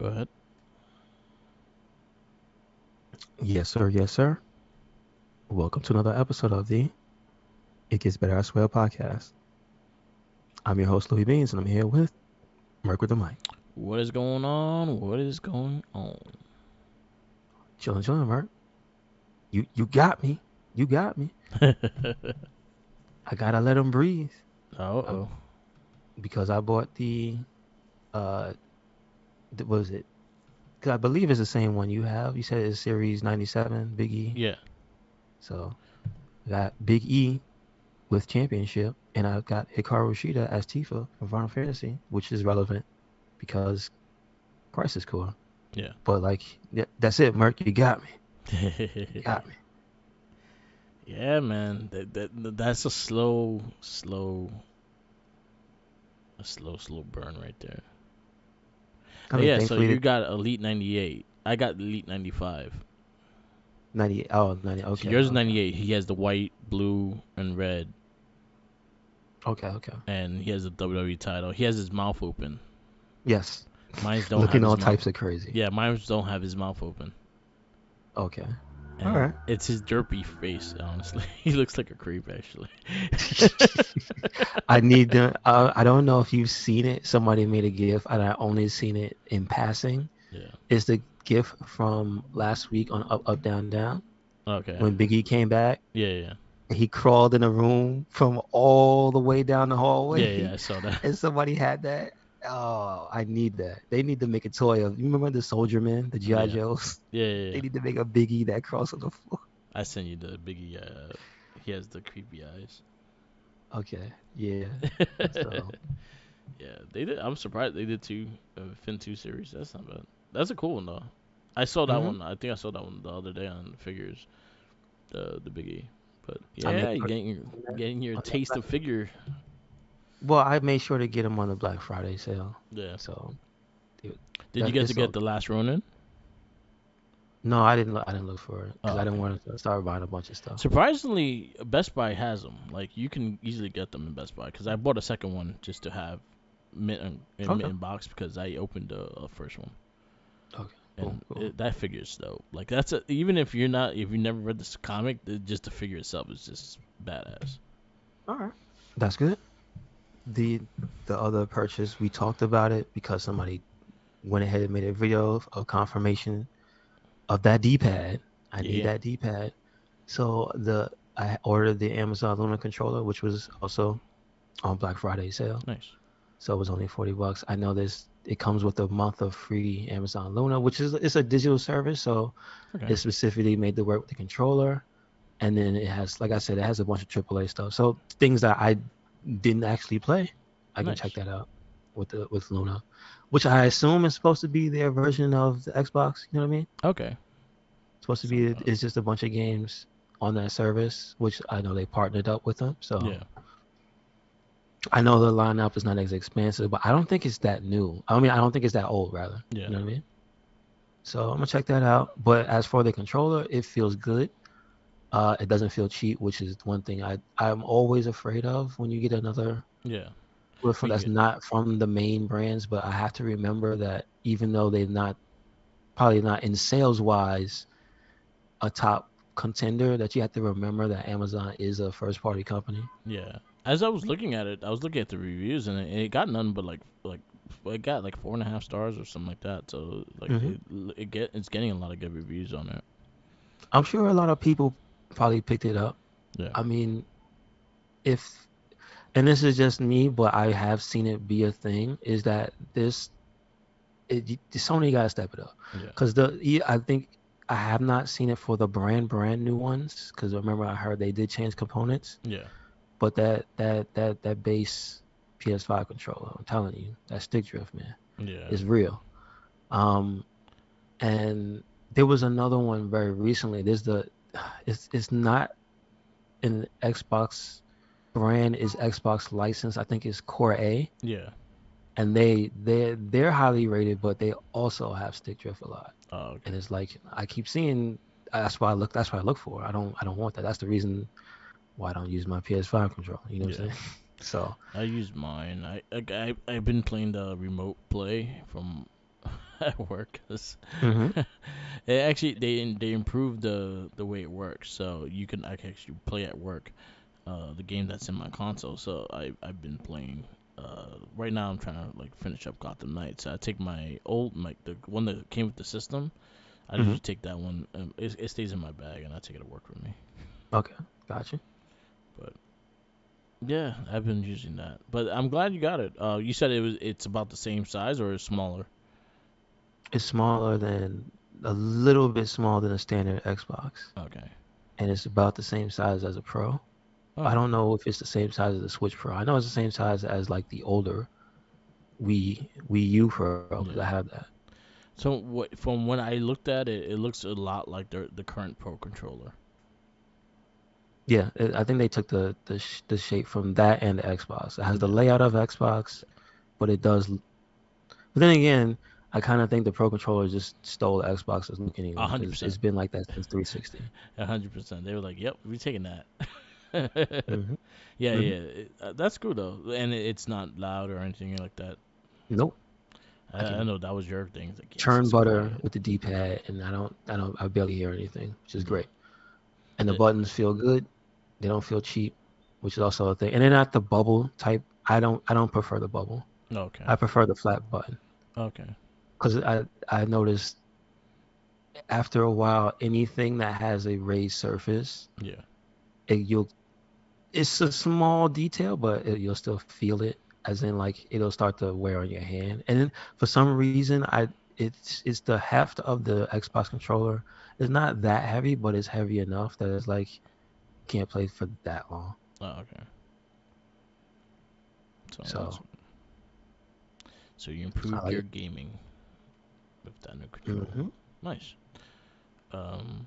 Go ahead. Yes, sir. Yes, sir. Welcome to another episode of the It Gets Better I Swear podcast. I'm your host, Louis Beans, and I'm here with Merc with the mic. What is going on? What is going on? Chilling, chilling, Merc. You got me. You got me. I gotta let him breathe. Oh. I'm because I bought uh, what was it? Because I believe it's the same one you have. You said it's Series 97, Big E. Yeah. So I got Big E with Championship, and I got Hikaru Shida as Tifa from Final Fantasy, which is relevant because Crisis Core. Yeah. But like, that's it, Merc. You got me. You got me. Yeah, man. That's a slow burn right there. I But mean, yeah, so thankfully, you the got Elite 98. I got Elite 95. 98. Oh, 90. So Okay, yours is okay, 98. He has the white, blue, and red, okay, okay. and he has the WWE title. He has his mouth open. Yes, Mine's don't have looking his all mouth. types of crazy. Yeah, mine's don't have his mouth open. Okay, all And right. it's his derpy face, honestly. He looks like a creep, actually. I need to. I don't know if you've seen it. Somebody made a GIF, and I only seen it in passing. Yeah. It's the GIF from last week on Up, Up, Down, Down Okay. when Biggie came back. Yeah, yeah. And he crawled in a room from all the way down the Yeah, yeah, hallway, I saw that. and somebody had that. Oh, I need that. They need to make a toy of. You remember the Soldier Man, the GI Yeah. Joes? Yeah, yeah, They yeah. need to make a Biggie that crawls on the floor. I sent you the Biggie. He has the creepy eyes. Okay, yeah. So, Yeah, they did. I'm surprised they did two Fin 2 series. That's not bad. That's a cool one though. I saw that hmm one. I think I saw that one the other day on figures. The Biggie. But I made yeah, you sure. getting your On that taste of figure. well, I made sure to get them on the Black Friday sale. Yeah. So it, Did you that get to it's get all. the last Ronin? No, I didn't. I didn't look for it because Oh, I didn't okay. want to start buying a bunch of stuff. Surprisingly, Best Buy has them. Like you can easily get them in Best Buy because I bought a second one just to have mint Okay. in box because I opened the first one Okay. Cool. and Cool. that figure's dope. Like even if you never read this comic, just the figure itself is just badass. All right. That's good. The the other purchase we talked about it because somebody went ahead and made a video of confirmation of that D-pad. I need Yeah, that D-pad. So the I ordered the Amazon Luna controller, which was also on Black Friday sale. nice. So it was only $40. I know this it comes with a month of free Amazon Luna, which is it's a digital service, so Okay, it's specifically made to work with the controller. And then it has, like I said, it has a bunch of AAA stuff. So things that I didn't actually play, I can check nice. that out with Luna, which I assume is supposed to be their version of the Xbox. You know what I mean? Okay, It's supposed to it's not be bad. it's just a bunch of games on that service, which I know they partnered up with them. So Yeah, I know the lineup is not as expansive, but I don't think it's that new. I mean, I don't think it's that old, rather. yeah, You know what I mean? So I'm gonna check that out. But as for the controller, it feels good. It doesn't feel cheap, which is one thing I'm always afraid of when you get another yeah. with We that's get not from the main brands. But I have to remember that even though they're not probably not in sales wise a top contender, that you have to remember that Amazon is a first party company. yeah. As I was looking at it, I was looking at the reviews and it got none but like it got like 4.5 stars or something like that. So like hmm it's getting a lot of good reviews on it. I'm sure a lot of people probably picked it up. Yeah, I mean, if and this is just me, but I have seen it be a thing. Is that Sony got to step it up yeah, because I think I have not seen it for the brand new ones because remember I heard they did change components, yeah, but that base PS5 controller, I'm telling you, that stick drift, man, yeah, is real. Um, and there was another one very recently. It's not an Xbox brand, is Xbox license. I think it's Core A, yeah. and they're highly rated, but they also have stick drift a lot. Oh, And okay. it's like I keep seeing. That's what I look for. I don't want that. That's the reason why I don't use my PS5 controller. You know what Yeah, I'm saying? So I use mine. I've been playing the remote play from. at work. 'Cause Mm-hmm. it actually they improved the way it works, so I can actually play at work. The game that's in my console. So I've been playing. Right now I'm trying to like finish up Gotham Knights. I take my old like the one that came with the system. I Mm-hmm. usually take that one. It stays in my bag and I take it to work with me. Okay, gotcha. But yeah, I've been using that. But I'm glad you got it. You said it's about the same size or it's smaller. It's smaller than a little bit smaller than a standard Xbox, Okay. and it's about the same size as a Pro. I Oh, don't know if it's the same size as the Switch Pro. I know it's the same size as like the older Wii U Pro because I yeah. have that. So what from when I looked at it, it looks a lot like the current Pro controller. Yeah, I think they took the shape from that and the Xbox. It has the Yeah. layout of Xbox, but it does. But then again, I kind of think the Pro controller just stole the Xbox's look A anyway hundred because it's percent. been like that since 360. 100%. They were like, "Yep, we taking that." Hmm. Yeah, Hmm. yeah. That's cool though, and it's not loud or anything like that. Nope, I I can know that was your thing. It's like, yes, churn it's butter quiet. with the D-pad, and I barely hear anything, which is Yeah. great. And the It, buttons feel good. They don't feel cheap, which is also a thing. And they're not the bubble type. I don't prefer the bubble. okay. I prefer the flat button Okay. because I noticed after a while anything that has a raised surface, Yeah. you'll it's a small detail, but you'll still feel it. As in, like it'll start to wear on your hand. And then for some reason, it's the heft of the Xbox controller. It's not that heavy, but it's heavy enough that it's like can't play for that long. Oh, okay. So that's So so you I improved like your it. gaming with that new controller. Hmm. Nice. Um,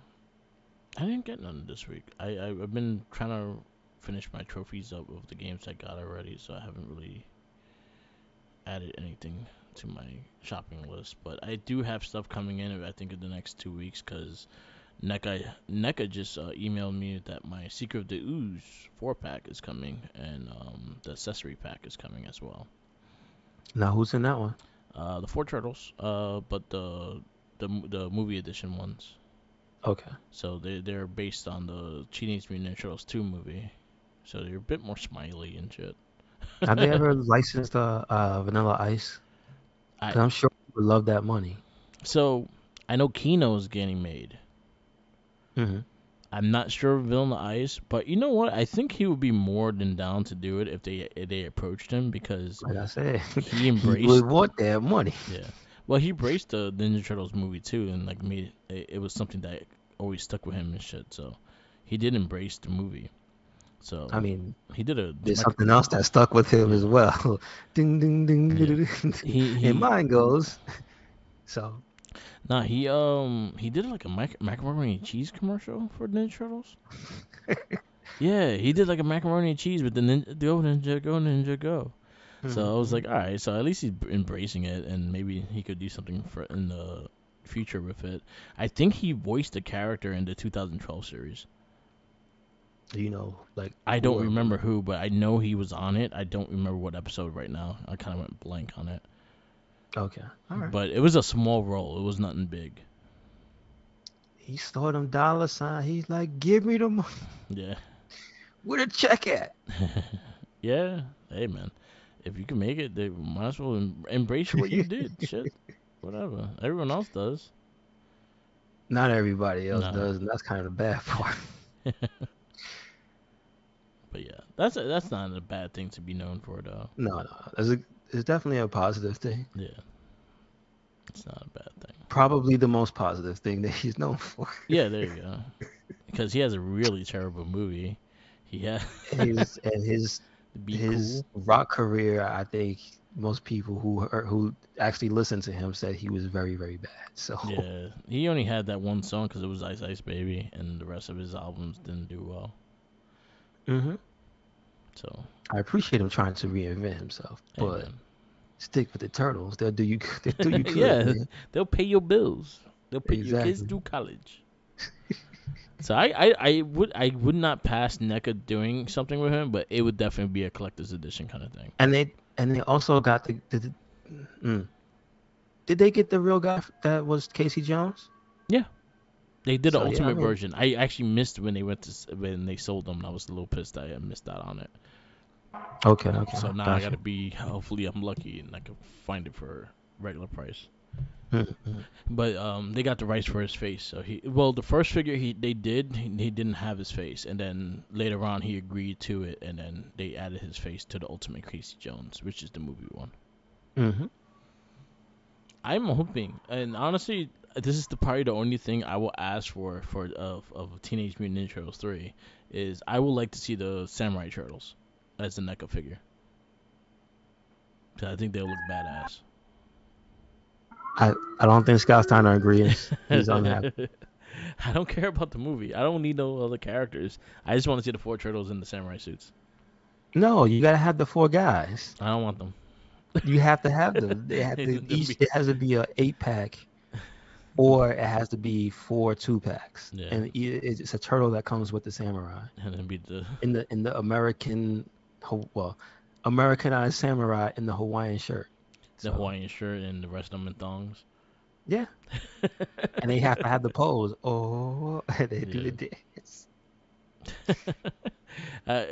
I didn't get none this week. I've been trying to finish my trophies up of the games I got already, so I haven't really added anything to my shopping list. But I do have stuff coming in. I think in the next 2 weeks, because NECA just emailed me that my Secret of the Ooze 4 pack is coming, and the accessory pack is coming as well. Now who's in that one? The four turtles, but the movie edition ones. Okay. So they're based on the Teenage Mutant Ninja Turtles 2 movie. So they're a bit more smiley and shit. Have they ever licensed Vanilla Ice? I Because I'm sure you would love that money. so I know Kino's getting made. Hmm. I'm not sure of Villain Ice, but you know what? I think he would be more than down to do it if they approached him because Like I said, he he embraced. would want that money. Yeah, well, he embraced the Ninja Turtles movie too, and like made it was something that always stuck with him and shit. So he did embrace the movie. I So mean, he did a there's like something else that stuck with him yeah as well. Ding ding ding yeah ding ding. And he mine goes. So nah he did like a macaroni and cheese commercial for Ninja Turtles. Yeah, he did like a macaroni and cheese with the Go Ninja Go Ninja Go. So I was hmm. like, all right, so at least he's embracing it, and maybe he could do something for in the future with it. I think he voiced the character in the 2012 series. Like I don't who? remember who, but I know he was on it. I don't remember what episode right now. I kind of went blank on it. Okay, all right. But it was a small role. It was nothing big. He saw them dollar sign. He's like, give me the money. Yeah. Where the check at? Yeah. Hey, man. If you can make it, they might as well embrace what you did. Shit. Whatever. Everyone else does. Not everybody else Nah. does, and that's kind of the bad part. But yeah, that's not a bad thing to be known for, though. No, no, it's definitely a positive thing. Yeah, it's not a bad thing. Probably the most positive thing that he's known for. Yeah, there you go. Because he has a really terrible movie. He had And his Be his Cool. rock career, I think most people who actually listened to him said he was very, very bad. So, Yeah, he only had that one song because it was Ice Ice Baby, and the rest of his albums didn't do well. hmm, So, I appreciate him trying to reinvent himself, hey but man, stick with the turtles. They'll do you. They'll do you good, yeah, man. they'll pay your bills. They'll put your kids Exactly. through college. So I would not pass NECA doing something with him, but it would definitely be a collector's edition kind of thing. And they also got the mm, Did they get the real guy that was Casey Jones? Yeah, they did an So yeah, I ultimate mean, version. I actually missed when they when they sold them. I was a little pissed I missed out on it. okay, okay, So now I gotcha. gotta be. Hopefully, I'm lucky and I can find it for regular price. Mm-hmm. But they got the rights for his face. So well, the first figure he didn't have his face, and then later on he agreed to it, and then they added his face to the Ultimate Casey Jones, which is the movie one. Mm-hmm. I'm hoping, and honestly, this is probably the only thing I will ask for of Teenage Mutant Ninja Turtles 3 is I would like to see the Samurai Turtles as the NECA figure. 'Cause I think they'll look badass. I don't think Scott Steiner agrees. He's unhappy. I don't care about the movie. I don't need no other characters. I just want to see the four turtles in the samurai suits. No, you gotta have the four guys. I don't want them. You have to have them. They have to each. It has to be a 8-pack, or it has to be 4 2-packs, Yeah, and it's a turtle that comes with the samurai and then be the in the American, well, Americanized samurai in the Hawaiian shirt. So Hawaiian shirt and the rest of them in thongs. yeah, and they have to have the pose. Oh, they do Yeah. the dance.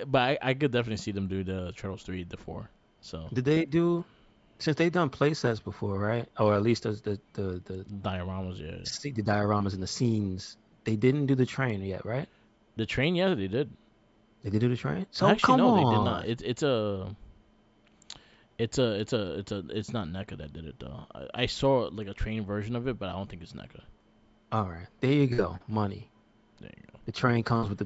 But I could definitely see them do the Turtles 3, the 4. So, Did they do? Since they've done play sets before, right? Or at least dioramas, yeah. the dioramas and the scenes. They didn't do the train yet, right? The train, yeah, they did. Did they do the train? So Actually, come no, they did not. on. It's not NECA that did it, though. I saw, like, a train version of it, but I don't think it's NECA. All right, there you go. Money. There you go. The train comes with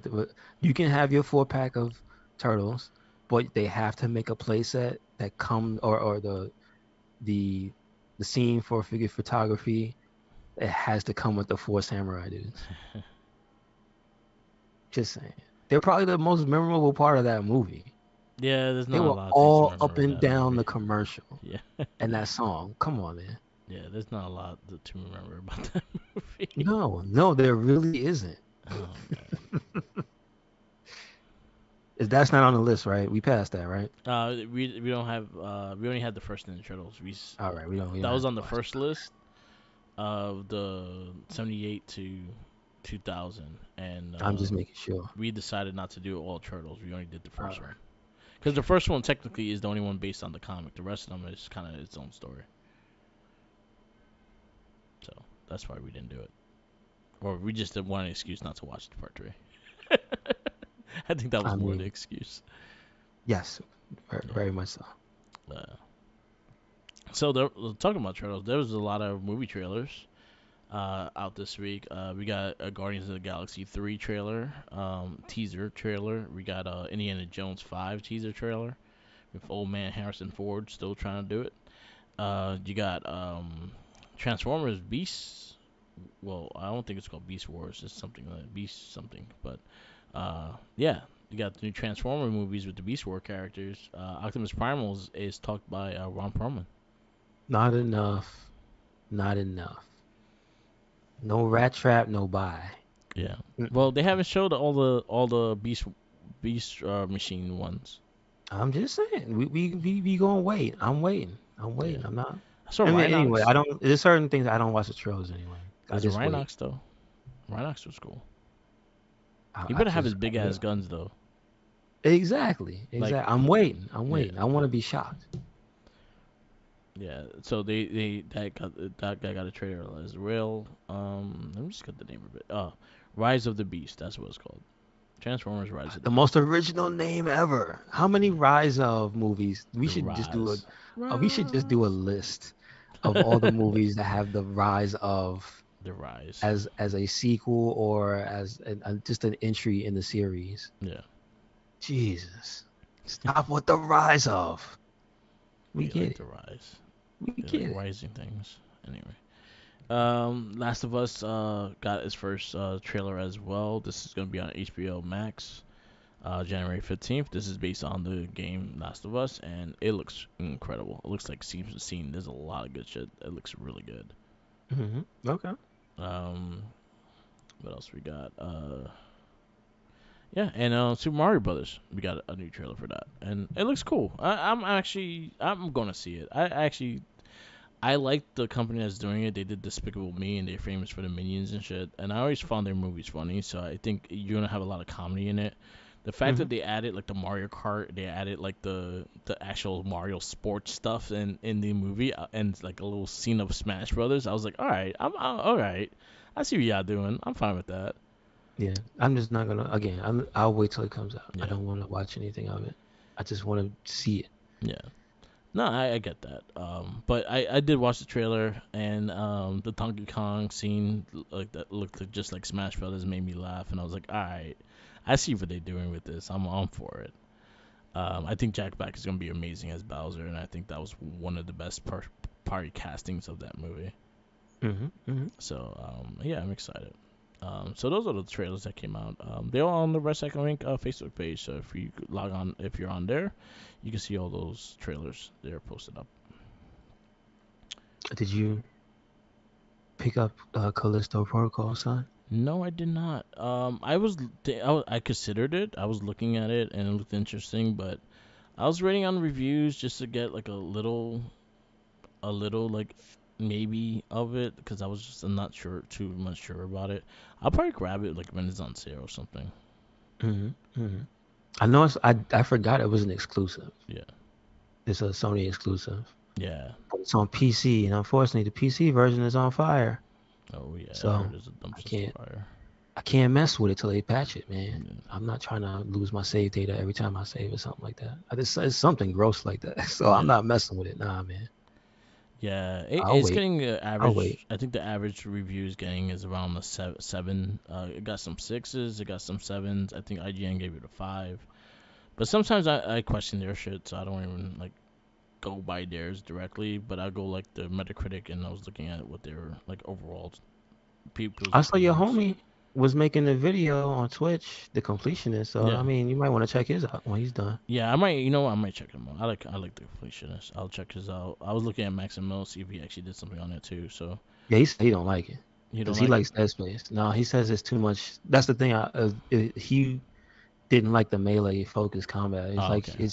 you can have your 4-pack of turtles, but they have to make a playset that come or the the scene for figure photography. It has to come with the 4 samurai dudes. Just saying. They're probably the most memorable part of that movie. Yeah, there's They not a were lot of things to all up remember in and that down movie. the commercial Yeah. and that song. Come on, man. Yeah, there's not a lot to remember about that movie. No, no, there really isn't. Oh man. That's not on the list, right? We passed that, right? We don't have we only had the first Ninja Turtles. All right, we That don't was have on to the watch first list of the 78 to 2000, and that. I'm just making sure. we decided not to do all Turtles. We only did the All first right. one because the first one technically is the only one based on the comic. The rest of them is kind of its own story. So that's why we didn't do it, or we just didn't want an excuse not to watch the part 3. I think that was I more the mean, excuse. yes, very, Yeah. very much so. So talking about trailers, there was a lot of movie trailers out this week. We got a Guardians of the Galaxy 3 trailer, teaser trailer. We got Indiana Jones 5 teaser trailer with old man Harrison Ford still trying to do it. You got Transformers Beasts. Well, I don't think it's called Beast Wars. It's something like Beast something. But yeah, you got the new Transformer movies with the Beast War characters. Optimus Primal is talked by Ron Perlman. Not enough. Not enough. No rat trap, no buy. Yeah. Mm-mm. Well, they haven't showed all the beast machine ones. I'm just saying, we gonna wait. I'm waiting. I'm Yeah. waiting. I'm not. I saw I mean, anyway, Rhinox. I don't. There's certain things I don't watch the trailers anyway. I There's a just wait. Rhinox though. Rhinox was cool. He I better have his just big ass guns though. exactly, Like exactly. I'm waiting. I'm yeah, waiting. I want to be shocked. yeah. So they that guy got a trailer as well. Let me just get the name of it. Rise of the Beast. That's what it's called. Transformers Rise of the The Beast. most original name ever. How many Rise of movies? We The should just do Rise. we should just do a Rise. list of all the movies that have the Rise of The Rise. as a sequel or as just an entry in the series. Yeah. Jesus, stop with the Rise of. We We get like it. the Rise. We We get like it. rising things. Anyway. Last of Us got its first trailer as well. This is gonna be on HBO Max, January 15th. This is based on the game Last of Us, and it looks incredible. It looks like scene for scene. There's a lot of good shit. It looks really good. Okay. Um, what else we got? Yeah, and Super Mario Brothers. We got a new trailer for that, and it looks cool. I'm gonna see it. I actually I like the company that's doing it. They did Despicable Me, and they're famous for the Minions and shit. And I always found their movies funny, so I think you're gonna have a lot of comedy in it. The fact Hmm. that they added like the Mario Kart, they added like the actual Mario sports stuff in the movie, and like a little scene of Smash Brothers. I was like, all right, I'm all right. I see what y'all doing. I'm fine with that. Yeah, I'm just not gonna. Again, I'll wait till it comes out. I Yeah, don't want to watch anything of it. I just want to see it. yeah. No, I get that. But I did watch the trailer, and the Donkey Kong scene like that looked just like Smash Brothers made me laugh, and I was like, all right, I see what they're doing with this. I'm on for it. I think Jack Black is gonna be amazing as Bowser, and I think that was one of the best party castings of that movie. Hmm. Hmm. So yeah, I'm excited. So those are the trailers that came out. They're all on the Red Second Link Facebook page. So if you log on, if you're on there, you can see all those trailers. They're posted up. Did you pick up Callisto Protocol, son? No, I did not. I considered it. I was looking at it and it looked interesting, but I was reading on reviews just to get like a little like maybe of it because I'm not sure too much sure about it. I'll probably grab it like when it's on sale or something. Hmm. Hmm. I know I forgot it was an exclusive. Yeah, It's a Sony exclusive, yeah. but it's on PC, and unfortunately, the PC version is on fire. Oh yeah, I So heard there's a I dumpster can't fire. I can't mess with it till they patch it, man. Yeah, I'm not trying to lose my save data every time I save or something like that. It's something gross like that. So I'm yeah. not messing with it. Nah, man. Yeah, I'll it's wait. getting I'll wait. average. I think the average review is getting is around the seven. It got some sixes, it got some sevens. I think IGN gave it a five. But sometimes I question their shit, so I don't even like go by theirs directly. But I go like the Metacritic, and I was looking at what their like overall people's I saw your opinions. homie was making a video on Twitch, the completionist. So Yeah, I mean, you might want to check his out when he's done. yeah. I might, you know, what, I might check him out. I like the completionist. I'll check his out. I was looking at Max and Mill, see if he actually did something on it too. So Yeah, he said he don't like it you because don't he like it? likes Dead Space. No, he says it's too much. That's the thing. He didn't like the melee focus combat. It's Oh, like okay,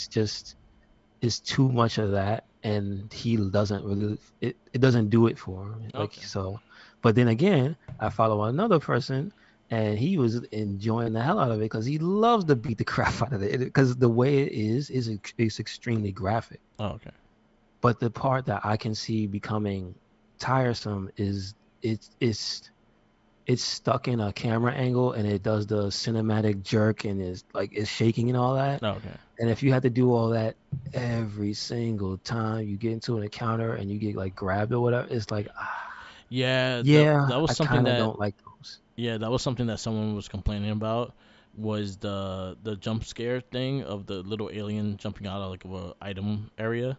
it's too much of that, and he doesn't really it doesn't do it for him. Like okay. so, but then again, I follow another person, and he was enjoying the hell out of it because he loves to beat the crap out of it because the way it is extremely graphic. Oh, okay. But the part that I can see becoming tiresome is it's stuck in a camera angle and it does the cinematic jerk and is like it's shaking and all that. Oh, okay. And if you have to do all that every single time you get into an encounter and you get like grabbed or whatever, it's like, Yeah, yeah, that was I something kind of that don't like those. that was something that someone was complaining about was the jump scare thing of the little alien jumping out of like a item area,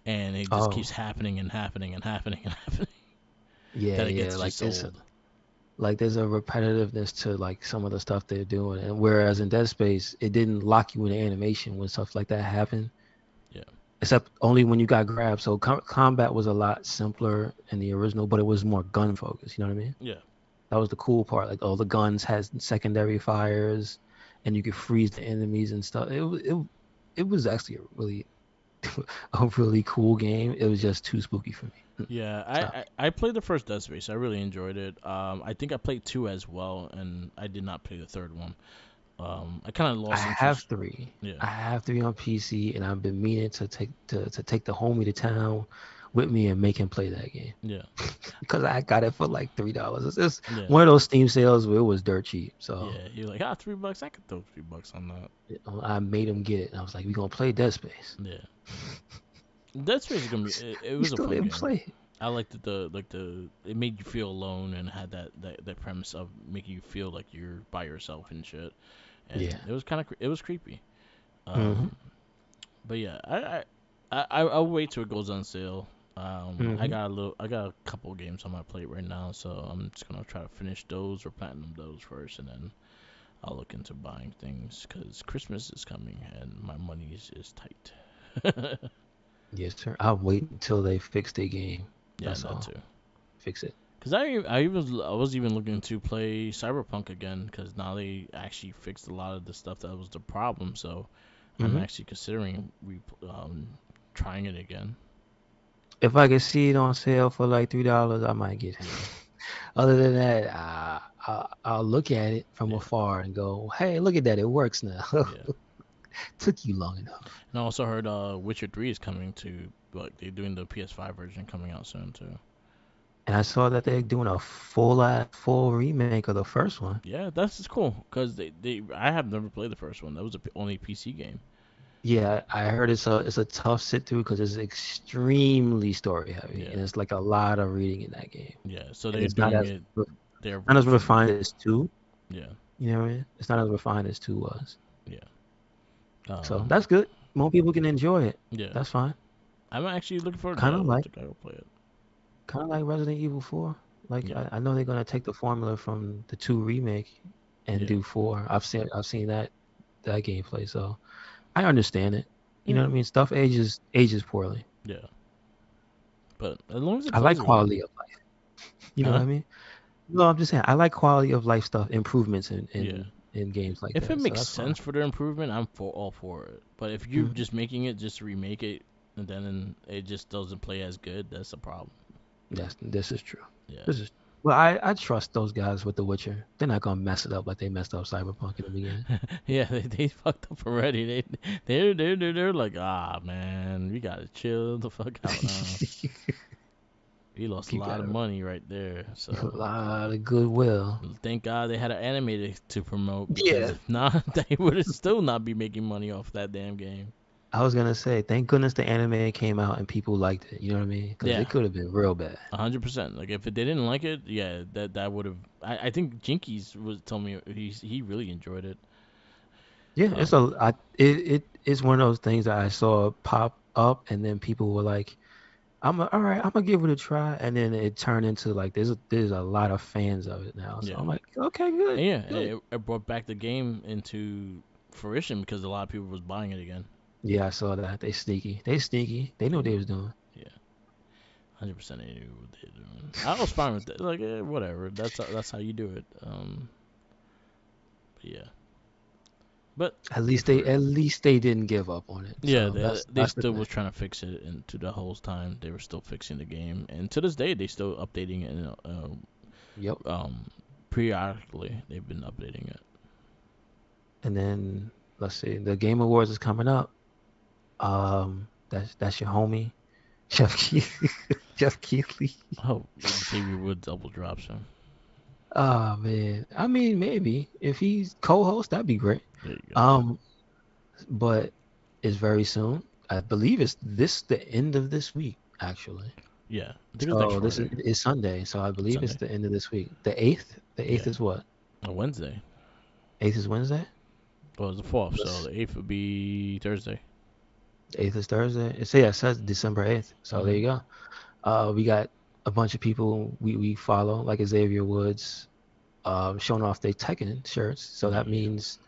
and it just keeps Oh, happening and happening and happening and happening yeah, that it yeah, gets just old. like there's a repetitiveness to like some of the stuff they're doing. And whereas in Dead Space, it didn't lock you in animation when stuff like that happened, Yeah, except only when you got grabbed. So combat was a lot simpler in the original, but it was more gun focused. You know what I mean? yeah, That was the cool part. Like, oh, the guns has secondary fires, and you could freeze the enemies and stuff. It was actually a really a really cool game. It was just too spooky for me. yeah. It's not. I played the first Dead Space. I really enjoyed it. I think I played two as well, and I did not play the third one. I kind of I lost have interest. three. Yeah, I have three on PC, and I've been meaning to take the homie to town with me and make him play that game yeah, because I got it for like $3. It's just yeah, one of those Steam sales where it was dirt cheap. So yeah. You're like, $3. I could throw $3 on that. I made him get it. And I was like, we gonna play Dead Space. Yeah, Dead Space is gonna be. It He was a still fun didn't game. play it. I liked the it made you feel alone and had that premise of making you feel like you're by yourself and shit. And Yeah. it was kind of it was creepy. Hmm. Um, but yeah, I'll wait till it goes on sale. Hmm. I got a couple of games on my plate right now, so I'm just gonna try to finish those or platinum those first, and then I'll look into buying things because Christmas is coming and my money is tight. Yes, sir. I'll wait until they fix their game. Yeah, That's that all. too. Fix it. Cause I was even looking to play Cyberpunk again because now they actually fixed a lot of the stuff that was the problem. So I'm Hmm. actually considering trying it again. if I could see it on sale for like $3, I might get it. Other than that, I'll look at it from Yeah, afar and go, "Hey, look at that! It works now." yeah. Took you long enough. And I also heard Witcher 3 is coming to, like, they're doing the PS5 version coming out soon too. And I saw that they're doing a full remake of the first one. Yeah, that's just cool because I have never played the first one. That was the only PC game. Yeah, I heard it's a tough sit through because it's extremely story heavy Yeah, and it's like a lot of reading in that game. yeah. So And they're it's not doing as it their not as version. refined as two. Yeah, You know what I mean? It's not as refined as two was. yeah. So that's good. More people can enjoy it. Yeah. That's fine. I'm actually looking forward to Kind that. of I like think I'll play it. Resident Evil 4. Like Yeah, I know they're gonna take the formula from the 2 remake and yeah, do 4. I've seen that gameplay, so I understand it. You know yeah, what I mean? Stuff ages poorly. yeah. But as long as it I plays like well, quality of life. You know what huh? I mean? No, I'm just saying I like quality of life stuff, improvements in Yeah. games like If it that. So makes that's fine. sense for the improvement, I'm for all for it. But if you're Mhm. just making it just to remake it and then it just doesn't play as good, that's a problem. This is true. Yeah. This is well, I trust those guys with The Witcher. They're not gonna mess it up like they messed up Cyberpunk in the beginning. Yeah, they fucked up already. They're like, ah man, we gotta chill the fuck out now. We lost a Keep lot that of money right there. a So lot of goodwill. thank God they had an animated to promote because Yeah, if not, they would still not be making money off that damn game. I was gonna say, thank goodness the anime came out and people liked it. You know what I mean? Because Yeah, it could have been real bad. 100%. Like if they didn't like it, yeah, that would have. I think Jinkies was telling me he really enjoyed it. Yeah, Um, it is one of those things that I saw pop up, and then people were like, all right, I'm gonna give it a try," and then it turned into like there's a lot of fans of it now. So yeah, I'm like, okay, good, and yeah, and good. it brought back the game into fruition because a lot of people was buying it again. Yeah, I saw that. They sneaky. They sneaky. They knew what Yeah, they was doing. yeah, 100% they knew what they're doing. I was fine with that. Like whatever. That's how you do it. But yeah, but good for it. At least they didn't give up on it. Yeah, So they that's the still thing. was trying to fix it, and to the whole time they were still fixing the game, and to this day they still updating it. And, Yep. periodically they've been updating it. And then let's see, the Game Awards is coming up. That's your homie, Jeff Keith, Jeff Keighley. Oh, Xavier Woods double drops him. Oh man, I mean maybe if he's co-host, that'd be great. There you go. Um, but it's very soon. I believe it's the end of this week actually. Yeah, I think it's next So this Friday, is Sunday. So I believe it's Sunday. the end of this week. The 8th. The 8th Yeah, is what? a Wednesday. 8th is Wednesday. Well, it's the fourth, so Yes. the eighth would be Thursday. The 8th is Thursday. It says December 8th. So there Hmm. you go. We got a bunch of people we follow, like Xavier Woods, showing off their Tekken shirts. So that Yeah, means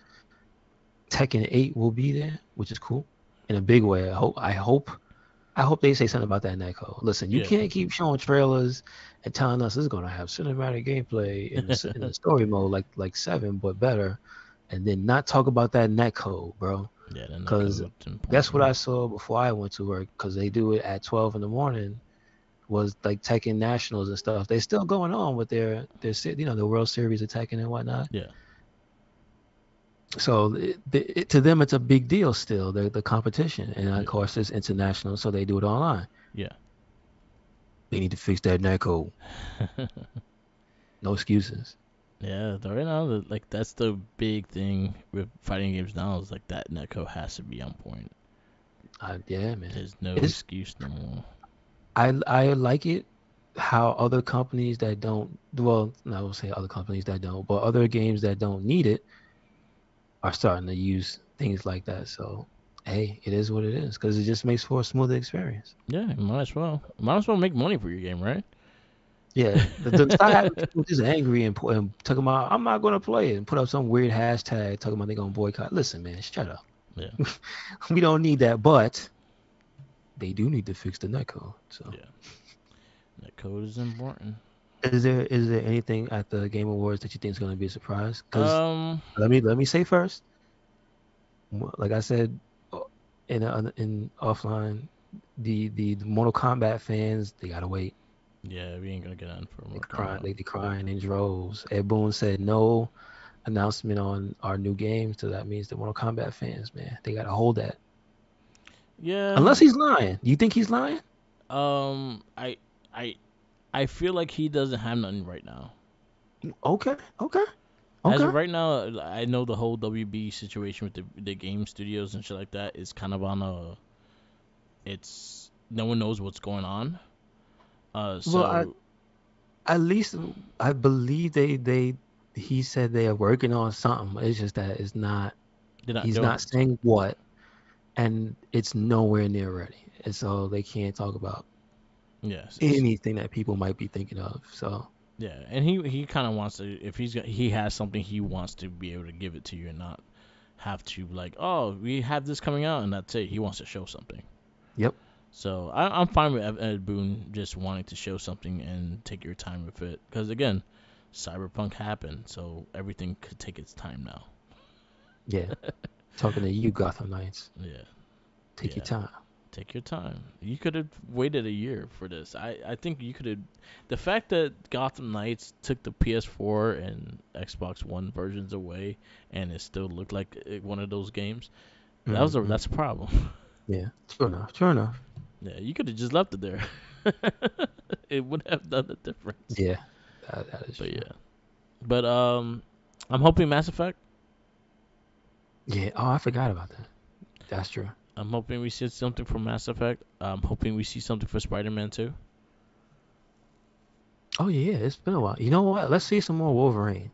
Tekken 8 will be there, which is cool in a big way. I hope they say something about that netcode. Listen, you yeah, can't keep showing trailers and telling us it's gonna have cinematic gameplay in the story mode like 7, but better, and then not talk about that netcode, bro. yeah. The Because netcode's that's what important. I saw before I went to work. Because they do it at 12 in the morning. Was like Tekken Nationals and stuff. They're still going on with the World Series of Tekken and whatnot. Yeah, So to them, it's a big deal still. The competition, and of yeah, course, it's international, so they do it online. yeah. They need to fix that netcode. No excuses. Yeah, right now, like that's the big thing with fighting games now is like that netcode has to be on point. Yeah, man. There's no It's excuse no more. I like it how other companies that don't well, no, I won't say other companies that don't, but other games that don't need it are starting to use things like that. So hey, it is what it is because it just makes for a smoother experience. Yeah, might as well. Might as well make money for your game, right? Yeah, start having people just angry and talking about I'm not gonna play it and put up some weird hashtag talking about they're gonna boycott. Listen, man, shut up. Yeah, We don't need that, but they do need to fix the netcode. So. yeah. Netcode is important. Is there anything at the Game Awards that you think is going to be a surprise? Because Um, let me say first, like I said in offline, the Mortal Kombat fans, they gotta wait. Yeah, we ain't gonna get on for They Mortal crying, Kombat. they crying in droves. Ed Boon said no announcement on our new game, so that means the Mortal Kombat fans, man, they gotta hold that. Yeah. Unless he's lying. You think he's lying? Um. I. I. I feel like he doesn't have nothing right now. Okay, okay, As okay. of right now, I know the whole WB situation with the game studios and shit like that is kind of on a. It's no one knows what's going on. Well, So at least I believe they he said they are working on something. It's just that it's not. they're not He's doing. not saying what, and it's nowhere near ready. And so they can't talk about Yes. anything that people might be thinking of. So Yeah, and he kind of wants to. If he has something, he wants to be able to give it to you and not have to like, oh, we have this coming out and that's it. He wants to show something. yep, So I'm fine with Ed Boon just wanting to show something and take your time with it. Because again, Cyberpunk happened, so everything could take its time now. yeah. Talking to you, Gotham Knights. Yeah, Take your yeah. time. Take your time. You could have waited a year for this. I think you could have. The fact that Gotham Knights took the PS4 and Xbox One versions away, and it still looked like one of those games, Hmm. that's a problem. Yeah, true enough. True enough. Yeah, you could have just left it there. It would have done a difference. Yeah, that is But true. yeah, but I'm hoping Mass Effect. Yeah. Oh, I forgot about that. That's true. I'm hoping we see something from Mass Effect. I'm hoping we see something for Spider-Man too. Oh yeah, it's been a while. You know what? Let's see some more Wolverine.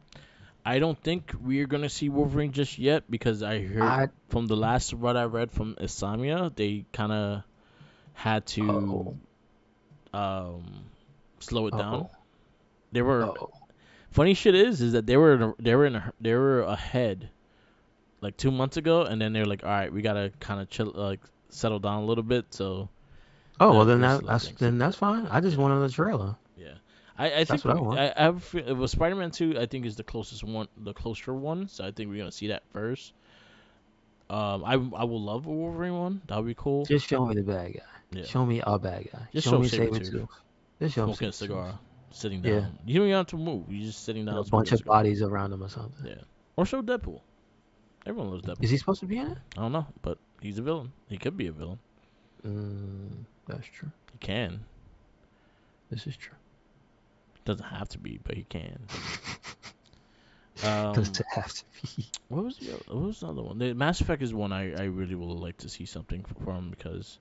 I don't think we're gonna see Wolverine just yet because I heard I from the last what I read from Isamia, they kind of had to oh um, slow it down. oh They were oh. funny shit is that they were ahead like 2 months ago, and then they were like, all right, we gotta kind of chill like settle down a little bit, so Oh well, they'll slow things. then that's fine. I just Yeah, wanted a trailer. yeah. I That's think what I want. I have it was Spider-Man 2. I think is the closest one, the closer one. So I think we're gonna see that first. I will love a Wolverine one. That would be cool. Just show me the bad guy. Yeah. Show me a bad guy. Just Show show me Sabretooth Sabretooth. Just show him smoking a Sabretooth. cigar, sitting Yeah, down. You don't even have to move. You just sitting and down a smoking bunch a of cigar. bodies around him or something. Yeah. Or show Deadpool. Everyone loves Is Deadpool. he supposed to be in it? I don't know, but he's a villain. He could be a villain. That's true. He can. This is true. Doesn't have to be, but he can. Does Um, it have to be? what was the other one? The Mass Effect is one I really would like to see something from because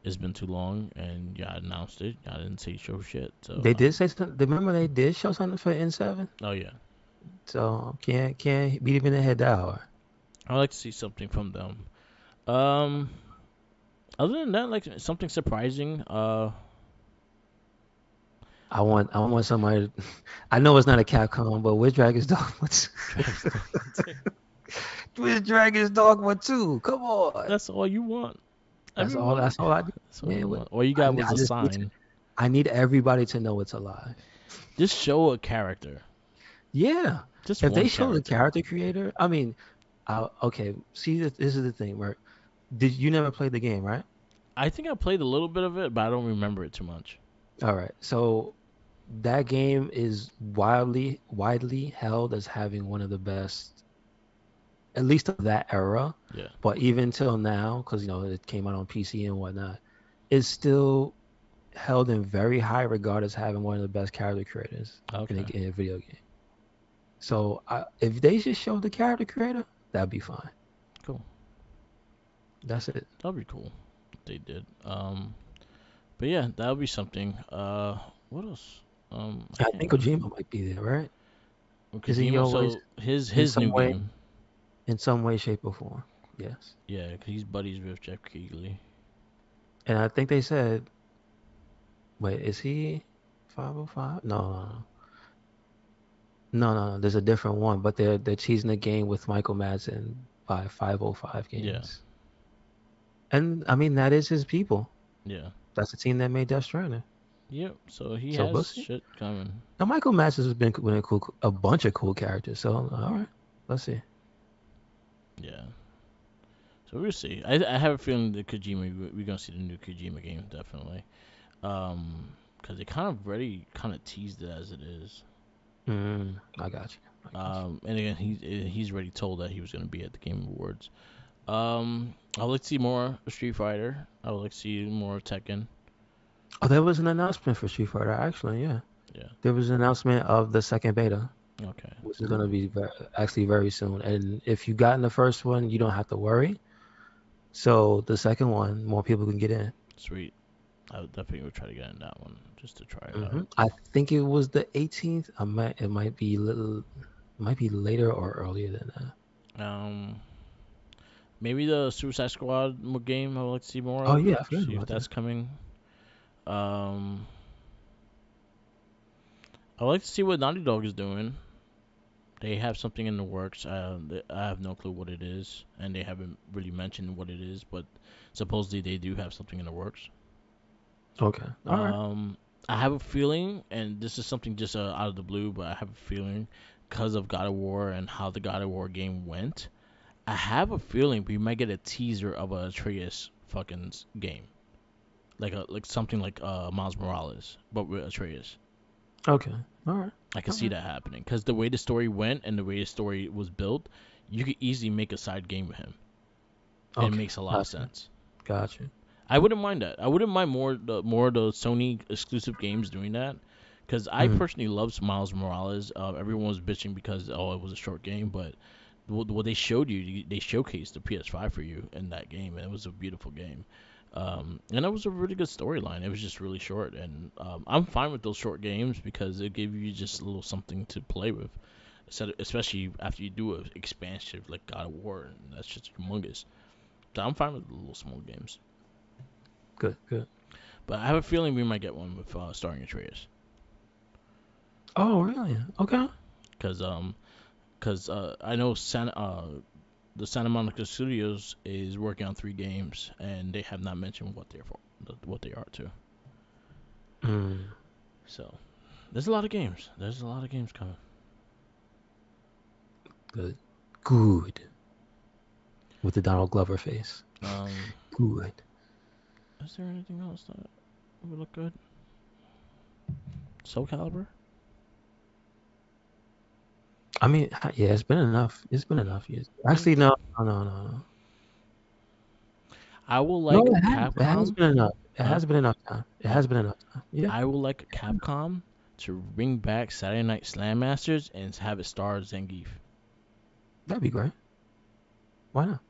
it's been too long and yeah, I announced it. I didn't say show shit. So They did say something. Remember they did show something for N7. oh yeah, So can't beat him in the head that hard. I would like to see something from them. Um, other than that, like something surprising. I want somebody. I know it's not a Capcom, but where's Dragon's Dogma 2? Dragon's Dogma 2. Where's Dragon's Dogma 2? Come on. That's all you want. That's all. Everyone. That's all I need. That's all you Man, want. All you got was I a just need sign. I need everybody to know it's alive. Just show a character. Yeah. Just If one they show the character. character creator, I mean, okay. See, this is the thing, right? Did you never play the game, right? I think I played a little bit of it, but I don't remember it too much. All right. So that game is widely held as having one of the best, at least of that era. Yeah. But even till now, because it came out on PC and whatnot, it's still held in very high regard as having one of the best character creators Okay. in a video game. So if they just show the character creator, that'd be fine. Cool. That's it. That'd be cool. If they did. But yeah, that would be something. What else? I I can't think remember. Kojima might be there, right? Isn't he Kojima. always So his in new some way, game. shape, or form? Yes. Yeah, 'cause he's buddies with Jeff Keighley. And I think they said, wait, is he 505? No. There's a different one, but they're teasing the game with Michael Madsen by 505 Yeah. Games. And I mean that is his people. Yeah. That's the team that made Death Stranding. Yep. So he So we'll has see. shit coming. Now Michael Madsen has been with a bunch of cool characters. So all right, let's see. Yeah. So we'll see. I have a feeling that Kojima, we're gonna see the new Kojima game definitely. Because they kind of already kind of teased it as it is. I got you. I got you. And again, he's already told that he was gonna be at the Game Awards. I would like to see more Street Fighter. I would like to see more Tekken. Oh, there was an announcement for Street Fighter, actually. Yeah, Yeah. there was an announcement of the second beta, Okay. which is gonna be actually very soon. And if you got in the first one, you don't have to worry. So the second one, more people can get in. Sweet. I would definitely try to get in that one just to try it out. I think it was the 18th. It might be later or earlier than that. Um, Maybe the Suicide Squad game I would like to see more Oh of. yeah, I forgot See if about that's that. coming. Um, I would like to see what Naughty Dog is doing. They have something in the works. I have no clue what it is, and they haven't really mentioned what it is. But supposedly they do have something in the works. Okay, all right. I have a feeling, and this is something just out of the blue, but I have a feeling because of God of War and how the God of War game went. I have a feeling we might get a teaser of a Atreus fucking game, like something like Miles Morales, but with Atreus. Okay, all right. I can All see right. that happening because the way the story went and the way the story was built, you could easily make a side game with him, and it Okay, makes a lot of gotcha, sense. gotcha. I wouldn't mind that. I wouldn't mind more of the Sony exclusive games doing that, because I Mm, personally love Miles Morales. Everyone was bitching because it was a short game, but what they showed you, they showcased the PS5 for you in that game, and it was a beautiful game. And it was a really good storyline. It was just really short, and I'm fine with those short games because it gave you just a little something to play with, especially after you do an expansive like God of War, and that's just humongous. So I'm fine with the little small games. good, good. But I have a feeling we might get one with starring Atreus, Oh, really? Okay. because I know the Santa Monica Studios is working on 3 games, and they have not mentioned what they are too. Mm, So there's a lot of games. There's a lot of games coming. good, good. With the Donald Glover face. Um, Good. is there anything else that would look good? Soul Calibur. I mean, yeah, it's been enough. It's been enough years. Mm. Actually, no, no, no, no, no. I will No, like it has. It has Capcom. been enough. It Huh? has been enough time. It Oh, has been enough time. Yeah, I will like Capcom to bring back Saturday Night Slam Masters and have it star Zangief. that'd be great. Why not?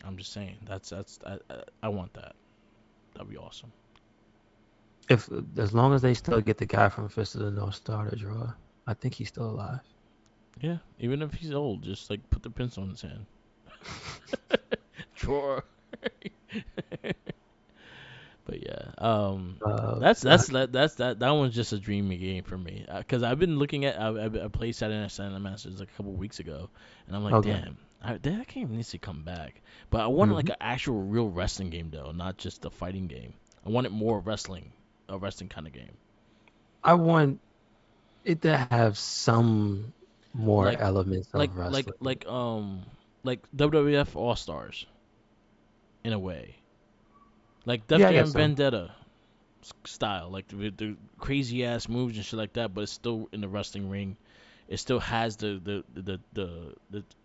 I'm just saying. I want that. That'd be awesome. If as long as they still get the guy from Fist of the North Star to draw, I think he's still alive. Yeah, even if he's old, just like put the pencil in his hand. Drawer. But yeah, Uh, that one's just a dreamy game for me. Cause I've been looking at I played Saturday Night Silent Masters like a couple weeks ago, and I'm like, okay. damn, that game needs to come back. But I want like hmm an actual real wrestling game though, not just a fighting game. I want it more wrestling, a wrestling kind of game, I want it to have some more like elements like of like wrestling. like um like WWF All Stars in a way, like Def Yeah, I Jam guess so. Vendetta style, like the crazy ass moves and shit like that, but it's still in the wrestling ring. It still has the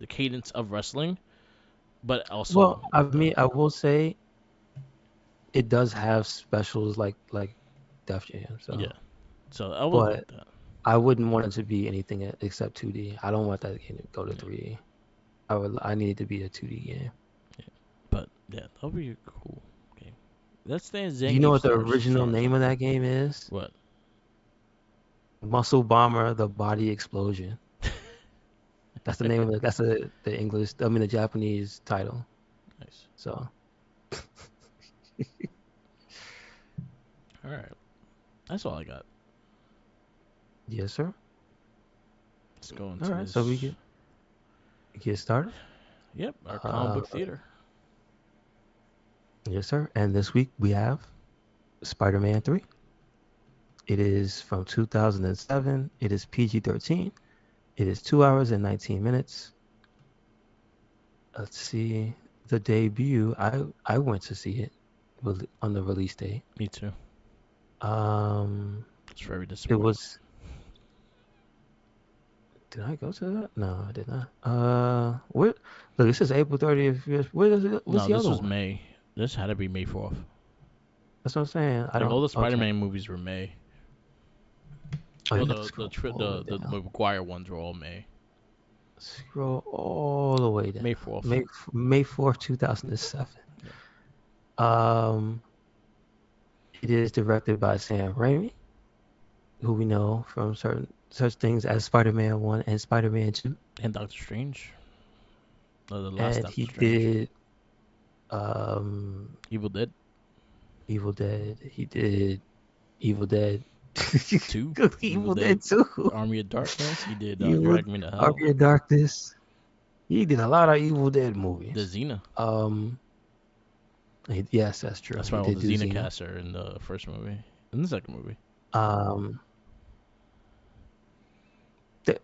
cadence of wrestling, but Well, also I with the mean, I will say it does have specials like Def Jam. yeah. So, So I would like but that. I wouldn't want it to be anything except 2D. I don't want that game to go to Yeah, 3D. I need it to be a 2D game. yeah. But yeah, that'll be cool. Okay, let's stay in Do you know Zangief what the stars original stars. name of that game is? What? Muscle Bomber: The Body Explosion. That's the name of that's the English. I mean the Japanese title. Nice. So All right, that's all I got. yes, sir. Let's go All into right, so we this. get started. Yep, our comic Uh, book theater. yes, sir. And this week we have Spider-Man 3. It is from 2007. It is PG-13. It is 2 hours and 19 minutes. Let's see. the debut, I went to see it on the release date. Me too. Um, It's very it disappointing. was. Did I go to that? No, I did not. Where? Look, this is April 30th. Where does it? What's No, the this other was one? May. This had to be May 4th. That's what I'm saying. I Like all don't. the Okay. Spider-Man movies were May. Oh, Well, you got to scroll all the way the down. McGuire ones were all May. Scroll all the way down. May 4th. May 4th, 2007. Yeah. Um, it is directed by Sam Raimi, who we know from certain such things as Spider-Man 1 and Spider-Man 2. And Doctor Strange. The last And Doctor he Strange. did um Evil Dead Evil Dead. He did Evil Dead. 2. Evil Evil Dead Dead 2. Army of Darkness. He did Evil Drag Me to Hell. Army of Darkness. He did a lot of Evil Dead The movies. Xena. Um yes, that's true. That's He why all did the do Xena Xena. casts are in the first movie. In the second movie. Um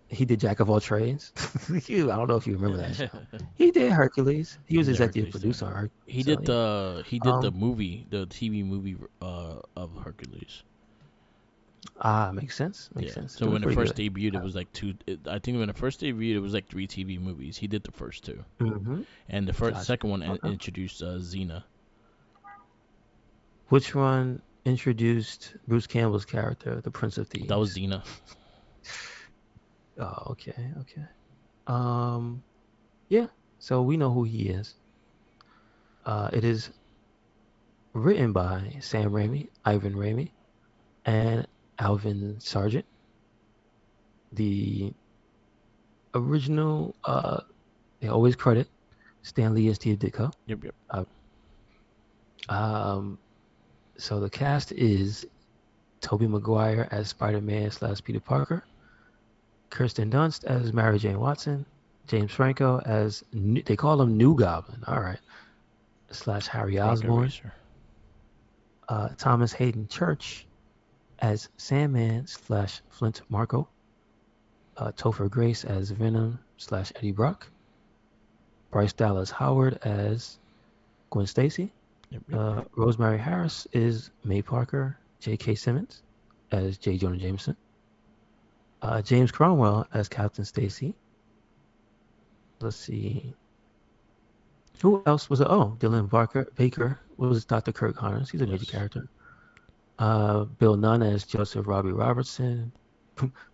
he did Jack of All Trades. I don't know if you remember that show. He did Hercules. He was He did executive Hercules too. producer on Hercules. He So did yeah. the Um movie, the TV movie of Hercules. makes sense. Makes Yeah. sense. So It was when it pretty first good. debuted, it was like two. I think when it first debuted, it was like 3 TV movies. He did the first two, Mm-hmm. and the Gotcha. second one Okay. introduced Xena. Which one introduced Bruce Campbell's character, the Prince of That was Thieves? Xena. Oh, okay, okay. Um, yeah. So we know who he is. It is written by Sam Raimi, Ivan Raimi, and Alvin Sargent. The original, they always credit Stan Lee as Steve Ditko. Yep, yep. Uh, um, so the cast is Tobey Maguire as Spider-Man / Peter Parker, Kirsten Dunst as Mary Jane Watson, James Franco as they call him New Goblin. All right, / Harry Rocket Osborn. Racer. Thomas Hayden Church as Sandman / Flint Marko. Topher Grace as Venom / Eddie Brock. Bryce Dallas Howard as Gwen Stacy. Yep, yep. Rosemary Harris is May Parker. J.K. Simmons as J. Jonah Jameson. James Cromwell as Captain Stacy. Let's see. Who else was it? Oh, Dylan Baker was Dr. Kirk Connors. He's a major Yes. character. Bill Nunn as Joseph Robbie Robertson.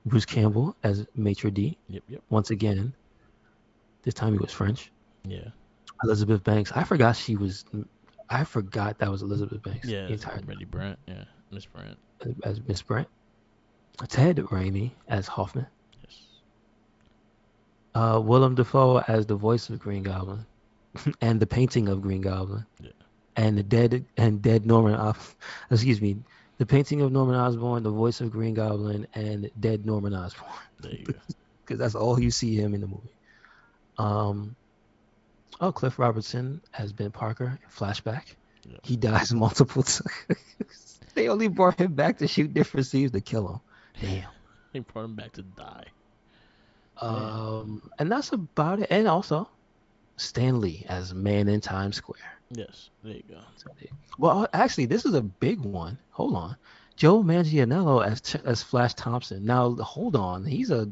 Bruce Campbell as Maitre D. Yep, yep. Once again, this time he was French. Yeah. Elizabeth Banks. I forgot that was Elizabeth Banks. Yeah. The entire Betty Brant. Yeah. Miss Brant. as Miss Brent. Ted Raimi as Hoffman. Yes. Willem Dafoe as the voice of Green Goblin, and the painting of Green Goblin, Yeah. and the dead Norman. Excuse me, the painting of Norman Osborn, the voice of Green Goblin, and dead Norman Osborn, There you go. because that's all you see him in the movie. Cliff Robertson has Ben Parker. Flashback. Yeah. He dies multiple times. They only brought him back to shoot different scenes to kill him. Damn. They brought him back to die. And that's about it. And also, Stan Lee as Man in Times Square. Yes. There you go. Well, actually, this is a big one. Hold on. Joe Manganiello as Flash Thompson. Now, hold on. He's a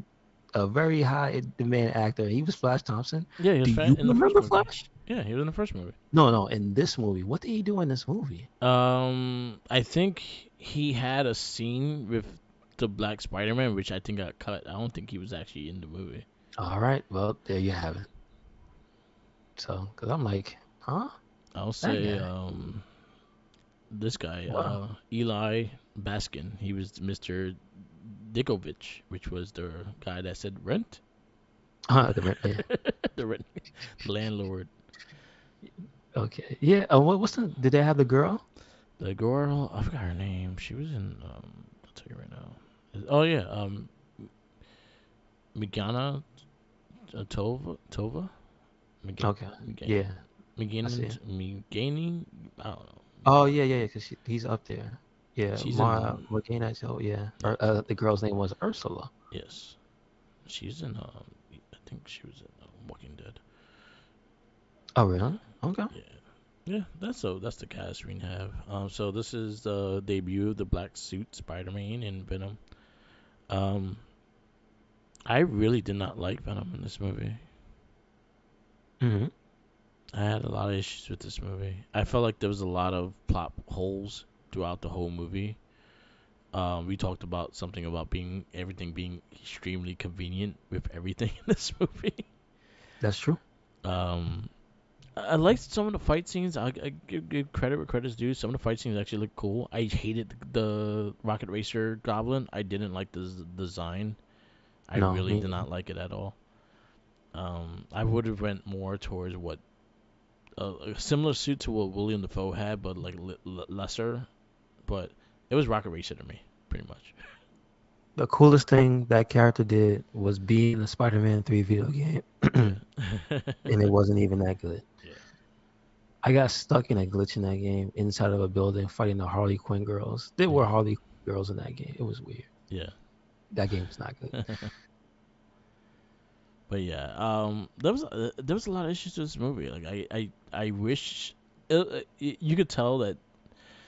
very high demand actor. He was Flash Thompson. Yeah, he was Do you in the first remember movie. Flash? Yeah, he was in the first movie. No, in this movie. What did he do in this movie? I think he had a scene with the Black Spider-Man, which I think got cut. I don't think he was actually in the movie. All right. Well, there you have it. So, because I'm like, huh? I'll say guy. this guy, Wow. Eli Baskin. He was Mr. Dickovich, which was the guy that said rent. Yeah. The rent landlord. Okay. Yeah. What's did they have the girl? The girl, I forgot her name. She was in. I'll tell you right now. Oh yeah. Megana Tova. Okay. Yeah. I see. Megani. I don't know. Oh yeah. Because he's up there. Yeah. She's Mara in. Morgana. So yeah. Yeah. The girl's name was Ursula. Yes. She's in. I think she was in Walking Dead. Oh really? Okay. Yeah. Yeah, that's the cast we have. So this is the debut of the black suit Spider-Man in Venom. Um, I really did not like Venom in this movie. Hmm. I had a lot of issues with this movie. I felt like there was a lot of plot holes throughout the whole movie. We talked about something about being everything being extremely convenient with everything in this movie. That's true. Um, I liked some of the fight scenes. I give credit where credit's due. Some of the fight scenes actually look cool. I hated the Rocket Racer Goblin. I didn't like the design. I No, really me did neither. not like it at all. I would have went more towards what a similar suit to what William Dafoe had, but like lesser. But it was Rocket Racer to me, pretty much. The coolest thing that character did was be in the Spider-Man 3 video game, Yeah. and it wasn't even that good. Yeah. I got stuck in a glitch in that game inside of a building fighting the Harley Quinn girls. There were Yeah. Harley Quinn girls in that game. It was weird. Yeah. That game was not good. But yeah, there was a lot of issues with this movie. Like I wish you could tell that.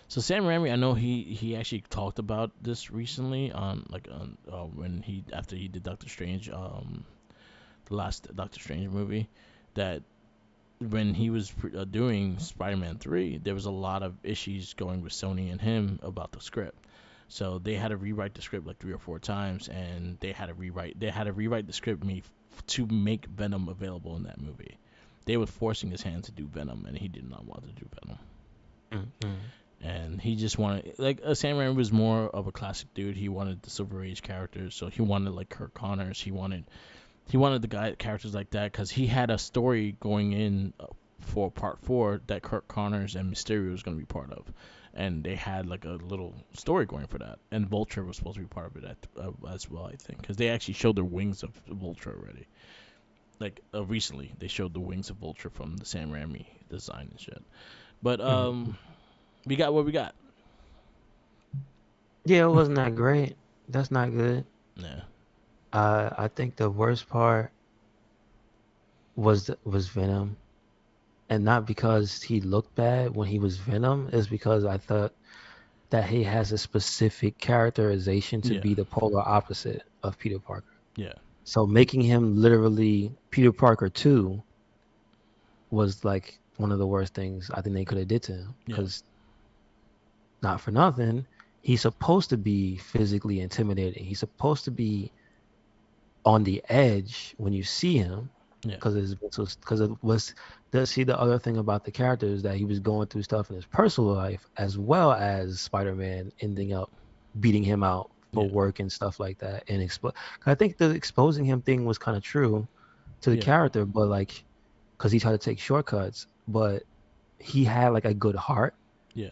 So Sam Raimi, I know he actually talked about this recently on when he after he did Doctor Strange, the last Doctor Strange movie, that when he was doing Spider-Man 3, there was a lot of issues going with Sony and him about the script. So they had to rewrite the script like 3 or 4 times, and they had to rewrite the script to make Venom available in that movie. They were forcing his hand to do Venom, and he did not want to do Venom. Mm-hmm. And he just wanted Sam Raimi was more of a classic dude. He wanted the Silver Age characters, so he wanted like Kirk Connors. He wanted the guy characters like that because he had a story going in for Part 4 that Kirk Connors and Mysterio was going to be part of, and they had like a little story going for that. And Vulture was supposed to be part of it as well, I think, because they actually showed the wings of Vulture already. Like recently, they showed the wings of Vulture from the Sam Raimi design and shit. But Mm-hmm. we got what we got. Yeah, it wasn't that great. That's not good. Yeah, I think the worst part was Venom, and not because he looked bad when he was Venom, is because I thought that he has a specific characterization to yeah, be the polar opposite of Peter Parker. yeah, So making him literally Peter Parker 2 was like one of the worst things I think they could have did to him. yeah, Because not for nothing, he's supposed to be physically intimidating. He's supposed to be on the edge when you see him yeah, because it was see the other thing about the character is that he was going through stuff in his personal life as well as Spider-Man ending up beating him out for yeah, work and stuff like that. And I think the exposing him thing was kind of true to the yeah, character, but like because he tried to take shortcuts, but he had like a good heart, yeah,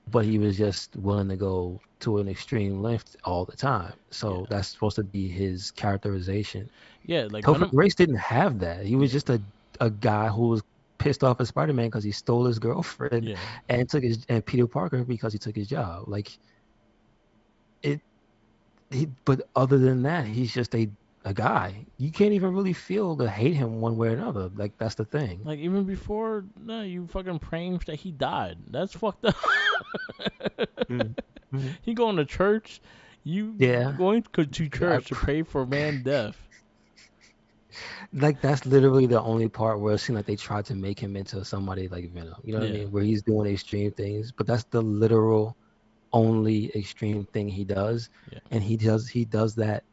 but he was just willing to go to an extreme length all the time. So yeah, that's supposed to be his characterization. yeah. Like Topher Venom. Grace didn't have that. He was Yeah, just a guy who was pissed off at Spider-Man because he stole his girlfriend yeah. and took his and Peter Parker because he took his job. Like it but other than that, he's just a guy. You can't even really feel to hate him one way or another. Like that's the thing. Like even before, no, you fucking praying that he died. That's fucked up. Mm. Mhm. He going to church. You Yeah. going to I, church to pray for man death. like that's literally the only part where it seemed like they tried to make him into somebody like Venom. You know what I Yeah, mean? Where he's doing extreme things, but that's the literal only extreme thing he does, yeah, and he does that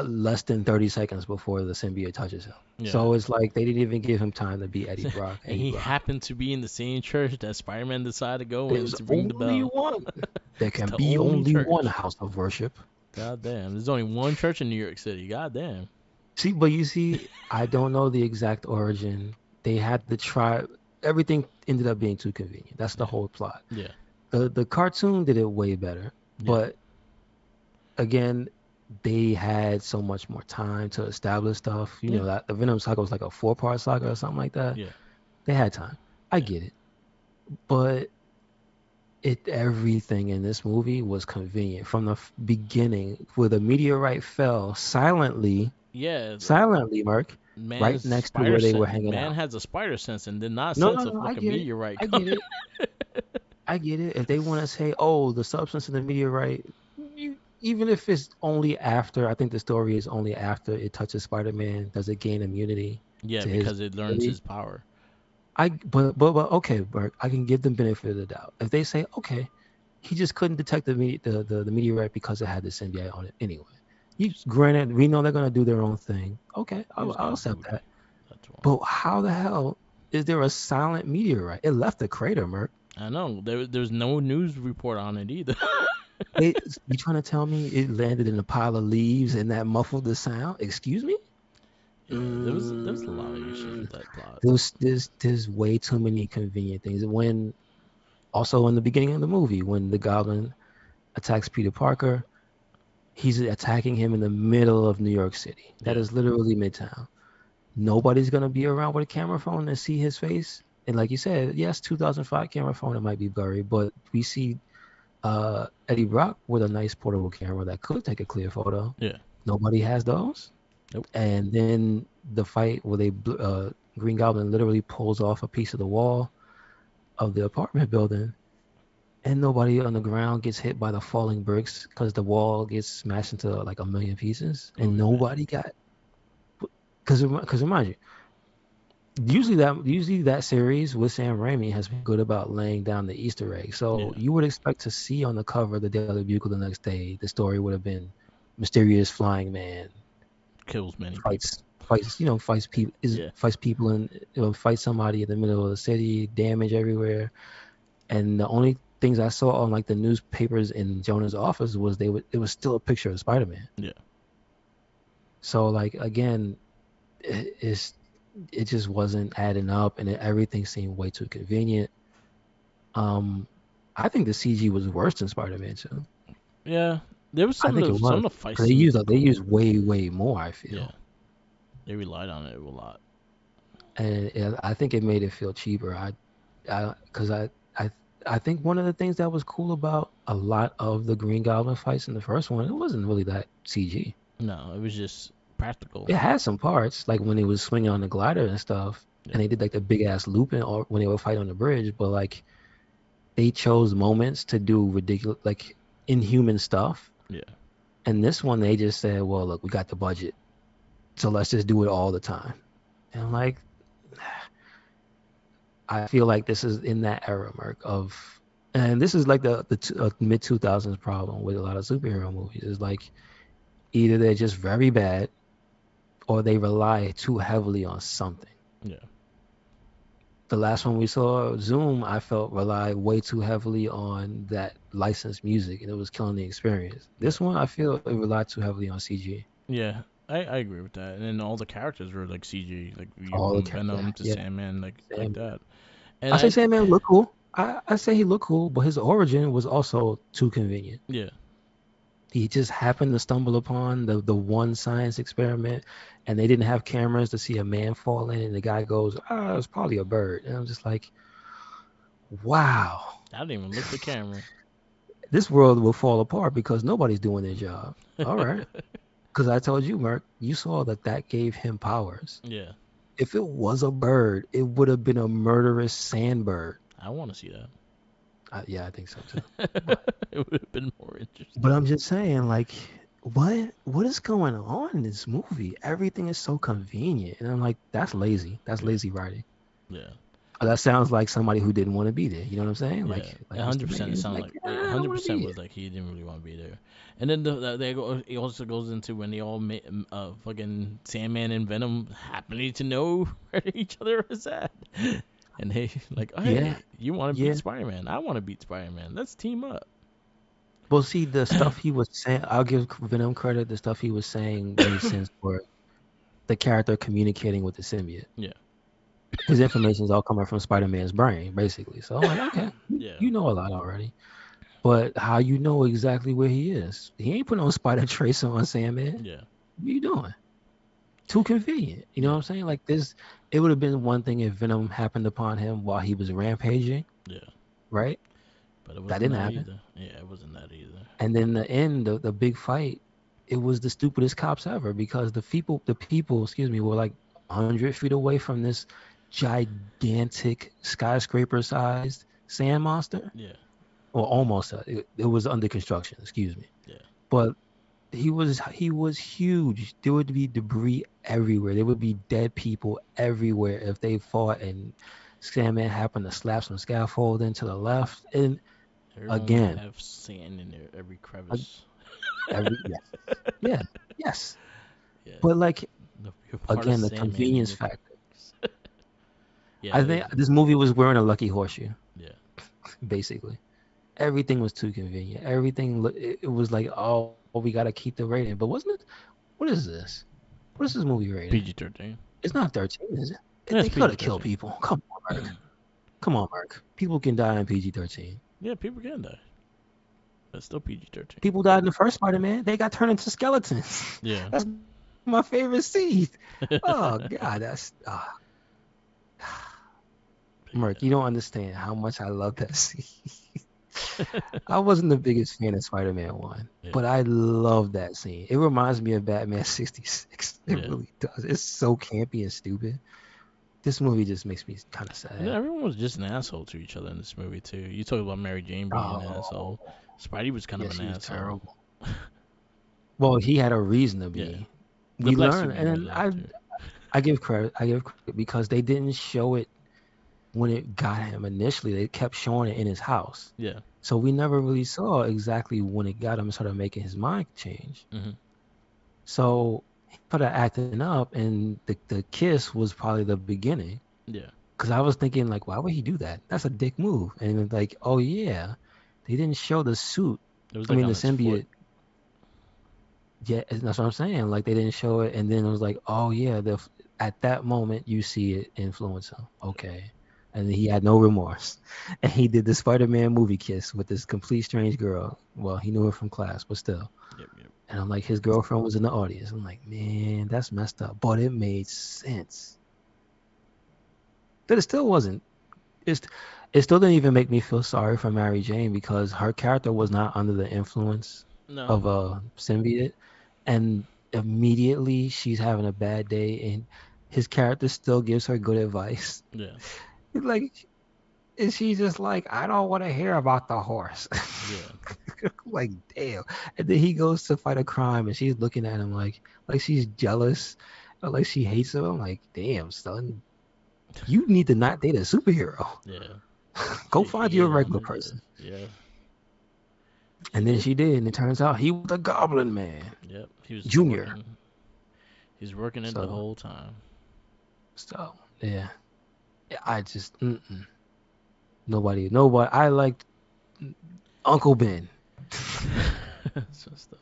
less than 30 seconds before the symbiote touches him. yeah. So it's like they didn't even give him time to be Eddie Brock. And Eddie he Brock. happened to be in the same church that Spider-Man decided to go in There's to ring the only bell. one. There It's can the be only only one church. house of worship. God damn. There's only one church in New York City. God damn. See, but you see, I don't know the exact origin. They had to try. Everything ended up being too convenient. That's the Yeah, whole plot. yeah, The cartoon did it way better, yeah, but again, they had so much more time to establish stuff. You yeah, know that the Venom saga was like a 4-part saga or something like that. yeah, They had time. I yeah. get it, but everything in this movie was convenient from the beginning. Where the meteorite fell silently, Yeah, silently, Mark. right Man's next to spider where they were sense. hanging Man out. has a spider sense and did not No, sense no, a no. I fucking get it. meteorite I coming. get it. I get it. If they want to say, "Oh, the substance in the meteorite," even if it's only after, I think the story is only after it touches Spider-Man, does it gain immunity Yeah, to his because it learns ability? his power. But okay, Bert, I can give them benefit of the doubt. If they say, okay, he just couldn't detect the meteorite because it had the symbiote on it anyway. Granted, we know they're gonna do their own thing. Okay, He was I'll getting accept booty. that. That's why. But how the hell is there a silent meteorite? It left a crater, Merc. I know. There's no news report on it either. You trying to tell me it landed in a pile of leaves and that muffled the sound? Excuse me? Yeah, there was a lot of issues with that plot. There's way too many convenient things. When also in the beginning of the movie, when the Goblin attacks Peter Parker, he's attacking him in the middle of New York City. That Yeah, is literally Midtown. Nobody's gonna be around with a camera phone and see his face. And like you said, yes, 2005 camera phone, it might be blurry, but we see Eddie Brock with a nice portable camera that could take a clear photo. yeah. Nobody has those. Nope. And then the fight where Green Goblin literally pulls off a piece of the wall of the apartment building, and nobody on the ground gets hit by the falling bricks because the wall gets smashed into like a million pieces, and Movie magic. nobody got. Because remind you, usually that series with Sam Raimi has been good about laying down the Easter egg. So Yeah, you would expect to see on the cover of the Daily Bugle the next day, the story would have been mysterious flying man kills many people. fights people Yeah, fights people and fights somebody in the middle of the city, damage everywhere. And the only things I saw on like the newspapers in Jonah's office was it was still a picture of Spider-Man. yeah, So like again, it's it just wasn't adding up, and everything seemed way too convenient. Um, I think the CG was worse than Spider-Man 2. yeah. There was I think it some was of the fight because scenes were they cool. used way more. I Yeah, feel, they relied on it a lot. and I think it made it feel cheaper. Because I think one of the things that was cool about a lot of the Green Goblin fights in the first one, it wasn't really that CG. No, it was just practical. It had some parts, like when he was swinging on the glider and stuff, Yeah, and they did like the big ass looping, or when they would fight on the bridge. But like they chose moments to do ridiculous, like inhuman stuff. yeah, And this one, they just said, "Well, look, we got the budget, so let's just do it all the time." And I'm like, I feel like this is in that era, Mark, of, and this is like the mid 2000s problem with a lot of superhero movies. Is like either they're just very bad or they rely too heavily on something. yeah, The last one we saw, Zoom, I felt relied way too heavily on that licensed music, and it was killing the experience. yeah, This one, I feel it relied too heavily on CG. yeah. I agree with that. And then all the characters were like CG, like All the from characters, Venom to yeah. Sandman, like Same. that. I And say Sandman look cool. I say he looked cool, but his origin was also too convenient. yeah, He just happened to stumble upon the one science experiment, and they didn't have cameras to see a man fall in, and the guy goes, it's probably a bird. And I'm just like, wow, I didn't even look the camera. this world will fall apart because nobody's doing their job. All right. Because I told you, Mark, you saw that gave him powers. Yeah, If it was a bird, it would have been a murderous sandbird. I want to see that. Yeah, I think so too. But It would have been more but interesting. I'm just saying, like, what is going on in this movie? Everything is so convenient, and I'm like, that's lazy. That's Yeah, lazy writing. yeah, That sounds like somebody who didn't want to be there. You know what I'm saying? yeah. Like A Mr. hundred May percent. It is sounded like, like I a don't hundred want to percent be was here. like he didn't really want to be there. And then it also goes into when they all fucking Sandman and Venom happening to know where each other is at, and they like, Yeah, hey, you want to beat yeah. Spider Man? I want to beat Spider Man. Let's team up. Well, see, the stuff he was saying, I'll give Venom credit. The stuff he was saying made sense for the character communicating with the symbiote. Yeah, His information is all coming from Spider-Man's brain, basically. So I'm like, okay, yeah, you know a lot already. But how you know exactly where he is? He ain't put no spider tracer on Sandman. yeah, What you doing? Too convenient. You know what yeah, I'm saying? Like this, it would have been one thing if Venom happened upon him while he was rampaging, yeah. right? But it That wasn't didn't that happen. either. Yeah, it wasn't that either. And then the end, the big fight, it was the stupidest cops ever because the people, excuse me, were like 100 feet away from this gigantic skyscraper-sized sand monster. Yeah. Well, almost. It was under construction. Excuse me. Yeah. But he was huge. There would be debris everywhere. There would be dead people everywhere if they fought and Sandman happened to slap some scaffolding to the left. And Everyone would again, have sand in their every uh, crevice. yes, yeah, yes. Yeah. But like You're part of again, the Sandman in convenience your factor. Yeah. I think this movie was wearing a lucky horseshoe, Yeah. basically. Everything was too convenient. Everything it was like, oh, we gotta keep the rating. But wasn't it? What is this? What is this movie rated? PG-13. It's not 13, is it? Yeah, They it's could have killed PG-13. people. Come on, Mark. Come on, Mark. People can die in PG-13. Yeah, people can die. That's still PG-13. People died in the first Spider-Man. They got turned into skeletons. Yeah. That's my favorite scene. Oh God, that's Mark. You don't understand how much I love that scene. I wasn't the biggest fan of Spider-Man 1, Yeah. but I love that scene. It reminds me of Batman 66. It Yeah. really does. It's so campy and stupid. This movie just makes me kind of And sad. everyone was just an asshole to each other in this movie too. You talk about Mary Jane being an Oh, asshole. Spidey was kind yeah, of an she was asshole. terrible. Well, he had a reason to Yeah. be. The We black learned, suit made me and laugh too. I give credit. I give credit because they didn't show it when it got him initially. They kept showing it in his house, Yeah. so we never really saw exactly when it got him and started making his mind change. Hmm. So he started acting up, and the kiss was probably the beginning. Yeah. Because I was thinking, like, why would he do that? That's a dick move. And it's like, oh yeah, they didn't show the suit. It was I like mean, on the his foot. symbiote. Yeah, that's what I'm saying. Like they didn't show it, and then it was like, oh yeah, at that moment you see it influence him. Okay, and he had no remorse, and he did the Spider-Man movie kiss with this complete strange girl. Well, he knew her from class, but still. Yep. Yep. And I'm like, his girlfriend was in the audience. I'm like, man, that's messed up, but it made sense. But it still wasn't. It's it still didn't even make me feel sorry for Mary Jane because her character was not under the influence No. of a symbiote, and immediately she's having a bad day, and his character still gives her good advice. Yeah. Like, and she's just like, I don't want to hear about the horse. Yeah. Like, damn. And then he goes to fight a crime, and she's looking at him like she's jealous, or like she hates him. I'm like, damn, son, you need to not date a superhero. Yeah. Go She find you a hated regular on it. person. Yeah. And then she did, and it turns out he was a Goblin Man. Yep. He was Junior. Working, he was working it the So- whole time. So yeah, I just nobody. I liked Uncle Ben. So stuff.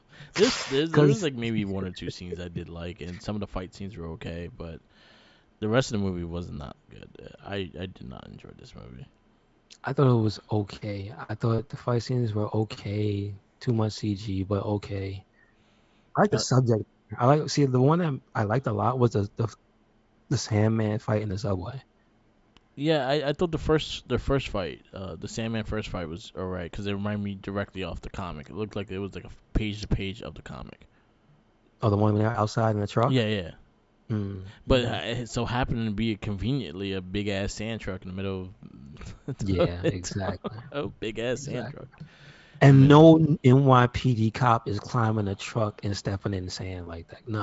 There 'Cause- was like maybe one or two scenes I did like, and some of the fight scenes were okay, but the rest of the movie was not good. I did not enjoy this movie. I thought it was okay. I thought the fight scenes were okay. Too much CG, but okay. I like the subject. The one that I liked a lot was the Sandman fight in the subway. Yeah, I thought the first fight, the Sandman first fight was alright because it reminded me directly off the comic. It looked like it was like a page to page of the comic. Oh, the one when they're outside in the truck. Yeah, yeah. Mm. But it so happened to be conveniently a big ass sand truck in the middle of Yeah, exactly. Oh, big ass sand Exactly. truck. And no NYPD cop is climbing a truck and stepping in the sand like that. No,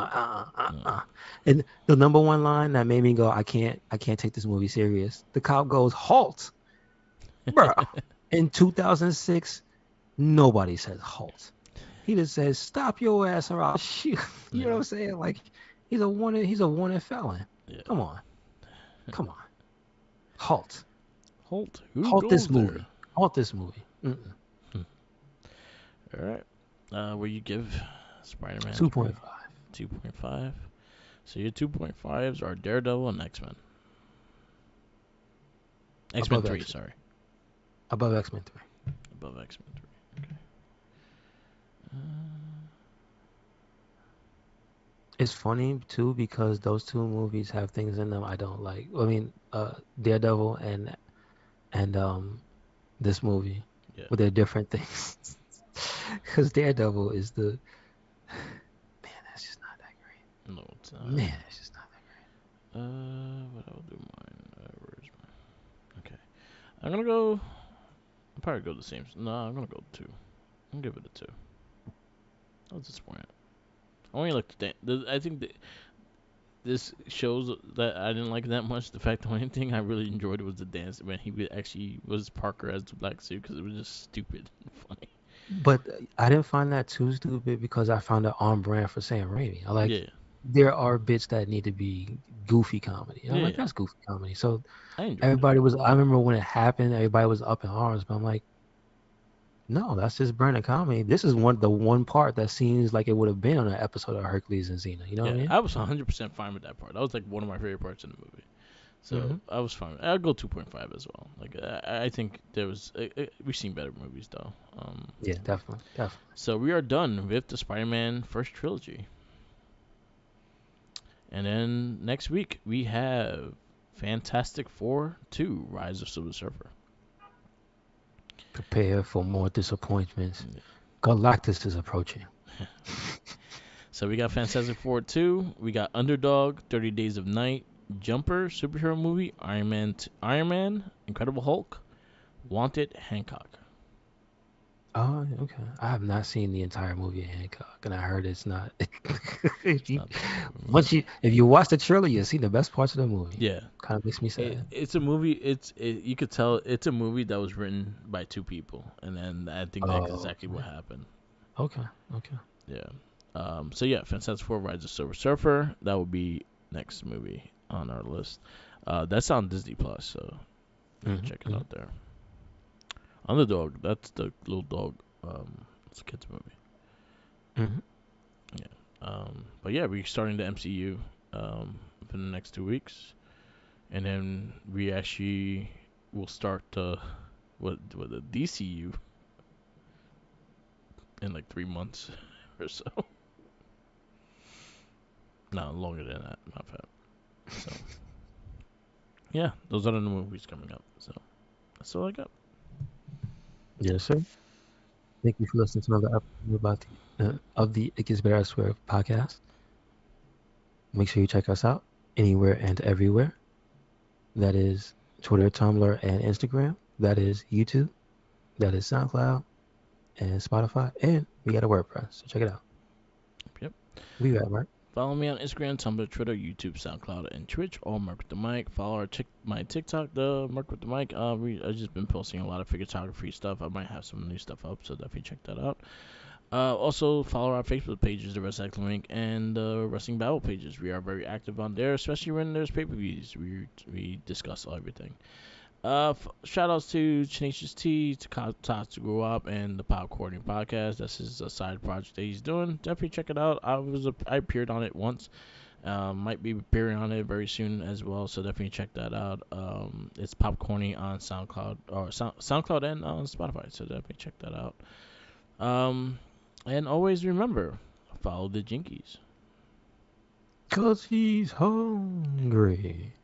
And the number one line that made me go, I can't take this movie serious. The cop goes, halt, bro. In 2006, nobody says halt. He just says, stop your ass or I'll shoot. You know what I'm saying? Like, he's a wanted felon. Yeah. Come on, halt. Halt. Who Halt this goes there? movie. Halt this movie. All right. Where you give Spider-Man 2.5. 2.5. So your 2.5s are Daredevil and X-Men. X-Men Above 3, X-Men. sorry. Above X-Men 3. Above X-Men 3. Okay. It's funny too because those two movies have things in them I don't like. I mean, Daredevil and this movie, Yeah. but they're different things. Because Daredevil is man, that's just not that great. No, it's not. Man, it's just not that great. But I'll do mine. Where's mine? Okay. I'm gonna go. I'll probably go the same. No, I'm gonna go two. I'm gonna give it a two. I was disappointed. I only like I think this shows that I didn't like that much. The fact the only thing I really enjoyed was the dance when actually was Parker as the black suit because it was just stupid and funny. But I didn't find that too stupid because I found it on brand for Sam Raimi. I like Yeah, there are bits that need to be goofy comedy. And I'm like, yeah, that's goofy comedy. So I enjoyed it. everybody was. I remember when it happened, everybody was up in arms. But I'm like, no, that's just branded comedy. This is the one part that seems like it would have been on an episode of Hercules and Xena. You know what I Yeah, mean? I was 100% fine with that part. That was like one of my favorite parts in the movie. So Hmm. I was fine. I'll go 2.5 as well. Like I think there was we've seen better movies though. Yeah, definitely, definitely. So we are done with the Spider-Man first trilogy, and then next week we have Fantastic Four 2: Rise of Silver Surfer. Prepare for more disappointments. Galactus is approaching. So we got Fantastic Four 2, we got Underdog, 30 Days of Night, Jumper, superhero movie, Iron Man, Incredible Hulk, Wanted, Hancock. Oh, okay. I have not seen the entire movie of Hancock, and I heard it's not. It's not that good of a movie. If you watch the trailer, you see the best parts of the movie. Yeah, Kind of makes me sad. it's a movie. You could tell it's a movie that was written by two people, and then I think that's Oh, exactly what happened. okay, okay. Yeah. So yeah, Fantastic Four: Rise of Silver Surfer. That will be next movie on our list. That's on Disney Plus, so you can check it Hmm. out there. Underdog. That's the little dog. It's a kids movie. Hmm. Yeah. But yeah, we're starting the MCU for the next 2 weeks, and then we actually will start what the DCU in like 3 months or so. No, longer than that. My bad. So yeah, those are the new movies coming up. So that's all I got. Yes, sir. Thank you for listening to another episode about of the It Gets Better I Swear podcast. Make sure you check us out anywhere and everywhere. That is Twitter, Tumblr, and Instagram. That is YouTube. That is SoundCloud and Spotify. And we got a WordPress, so check it out. Yep. We got Mark. Follow me on Instagram, Tumblr, Twitter, YouTube, SoundCloud, and Twitch. All Mark with the Mic. Follow my TikTok, the Mark with the Mic. I've just been posting a lot of photography stuff. I might have some new stuff up, so definitely check that out. Also, follow our Facebook pages, the Wrestling Link, and the Wrestling Battle pages. We are very active on there, especially when there's pay-per-views. We discuss everything. Shout outs to Tenacious T, to Tots to Grow Up, and the Popcorning Podcast. This is a side project that he's doing. Definitely check it out. I appeared on it once. Might be appearing on it very soon as well. So definitely check that out. It's Popcorning on SoundCloud or SoundCloud and on Spotify. So definitely check that out. And always remember, follow the Jinkies. 'Cause he's hungry.